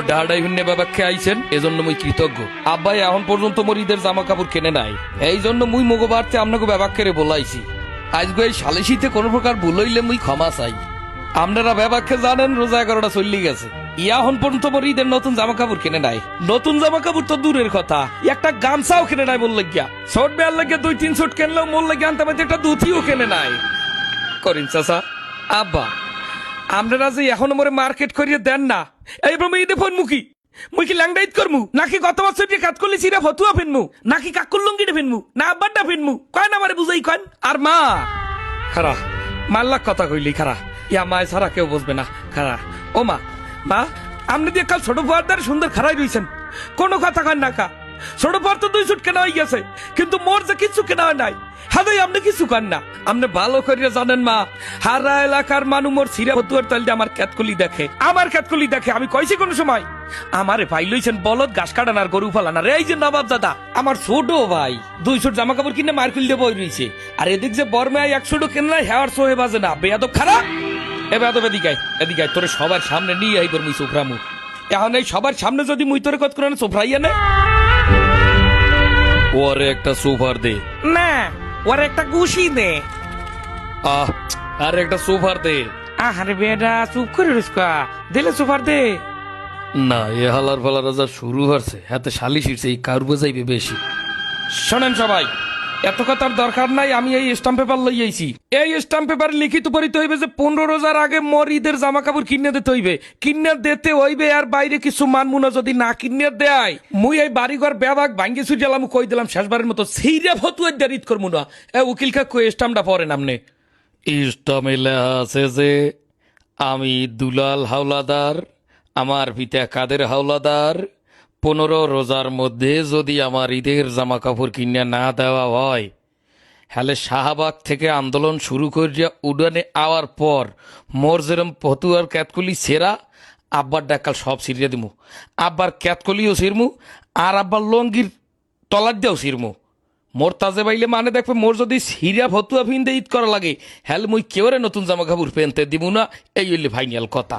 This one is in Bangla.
ডাহাডাই হুন্নে বাবাকে আইছেন এজন্য মুই কৃতজ্ঞ। আব্বাই এখন পর্যন্ত মোর ঈদের জামা কাপড় কেনে নাই, এই জন্য মুই মগো বাড়তে আপনাকে বাবাকে বলাইছি। আজকে এই সালিশিতে কোনো প্রকার ভুল হইলে মুই ক্ষমা চাই। আপনারা বাবাকে জানেন রোজা 11টা চল্লি গেছে, এখন পর্যন্ত মোর ঈদের নতুন জামা কাপড় কেনে নাই। নতুন জামা কাপড় তো দূরের কথা, একটা গামছাও কেনে নাই। বললে গিয়া শর্ট বেয়ার লাগিয়া 2-3 শুট কেনলেও মোর লাগিয়া আনতে পারতে একটা দুথিও কেনে নাই। করিন চাচা, আব্বা আপনারা যে এখনো মোরে মার্কেট করিয়ে দেন না, এইবার মুই ঈদে ফোন মুখী মুই কি ল্যাংডাইত করমু, নাকি গত বছর যে কাজ করলি সিরা ফতুয়া ফেনমু, নাকি কাকুর লুঙ্গিটা ফেনমু, না আব্বারটা ফেনমু, কয় না আমারে বুঝাই কন। আর মা খারা মাল্লাক কথা কইলি খারা, ইয়া মায় ছাড়া কেউ বুঝবে না খারা। ও মা, মা আপনি দিয়ে কাল ছোট বড়দার সুন্দর খারাই রইছেন, কোনো কথা কন না কা। ছোট বড় তো 2 শুট কেনা হয়ে গেছে, কিন্তু মোর যে কিছু কেনা হয় নাই, হাদাই আপনি কিছু কন না। আপনি ভালো করিয়া জানেন মা, হারা এলাকার মানুষ মোর সিরা ফতুয়ার তাল দিয়ে আমার ক্যাতকলি দেখে, আমার ক্যাতকলি দেখে। আমি কইছি কোন সময় আমারে ভাই লইছেন বলদ ঘাস কাটান আর গরু ফালান। এই যে নবাব দাদা আমার ছোট ভাই 2 শুট জামা কাপড় কিনে মার্কেল দিয়ে বই রইছে, আর এদিক যে বর্মায় 1 শুটও কেনা হেয়ার সোহে বাজে না। বেয়াদব খারাপ, এ বেয়াদব এদিকায় তোরে সবার সামনে নিয়ে আইবার মুই সোফরামু। এখন এই সবার সামনে যদি মুই তোরে কত করে সোফরাইয়া নে, ওরে একটা সোফার দে না, ওরে একটা গুছি দে। আরে একটা সোফার দে। আরে বেটা চুপ করে রইসকা, দিলে সোফার দে না। এ হালার ফালার যা শুরু হচ্ছে, হাতে শালি শিরছে, এই কার বোঝাইবে বেশি। শোনেন সবাই, এত কথার দরকার নাই। আমি এই স্টাম্প পেপার লই আইছি, এই স্টাম্প পেপার লিখিত পড়িতে হইবে যে 15 রোজার আগে মোর ঈদের জামা কাপড় কিনে দিতে হইবে, কিনে দিতে হইবে। আর বাইরে কিছু মানমুনা যদি না কিনে দেয়, মুই এই বাড়িঘর ব্যাবাক ভাঙ্গি ছুটিলাম, কই দিলাম শেষবারের মতো সেইরা ফতুয়ার দিয়ে ঈদ করবো না। উকিল কাকু স্টাম্পটা পড়েন আপনি। স্টাম্পে লেখা আছে যে আমি দুলাল হাওলাদার, আমার পিতা কাদের হাওলাদার, 15 রোজার মধ্যে যদি আমার ঈদের জামা কাপড় কিনে না দেওয়া হয়, হলে শাহবাগ থেকে আন্দোলন শুরু করিয়া উডানে আওয়ার পর মোর যেরম ফতুয়ার ক্যাতকলি সেরা, আব্বার ডাকাল সব সিরিয়া দিমু। আব্বার ক্যাতকলিও সিরমু, আর আব্বার লঙ্গির তলার দিয়েও সিরমু। মোর তাজে বাইলে মানে দেখবে, মোর যদি সিরিয়া ফতুয়া ভিন্দে ঈদ করা লাগে, হ্যাল মুই কেউরে নতুন জামা কাপড় পেনতে দিব না। এই হইলে ফাইনাল কথা।